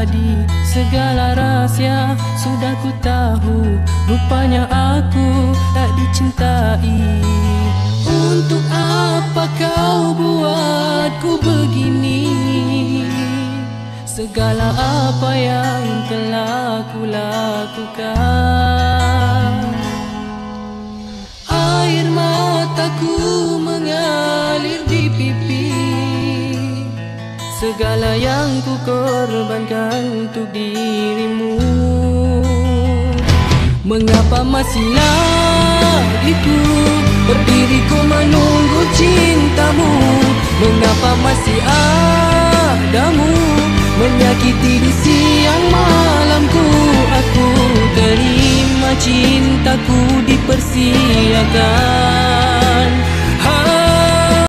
jadi. Segala rahsia sudah ku tahu, rupanya aku tak dicintai. Untuk apa kau buatku begini? Segala apa yang telah ku lakukan, air mataku mengalir di pipi. Segala yang ku korbankan untuk dirimu, mengapa masih lagi ku berdiri ku menunggu cintamu? Mengapa masih adamu menyakiti di siang malamku? Aku terima cintaku dipersiakan,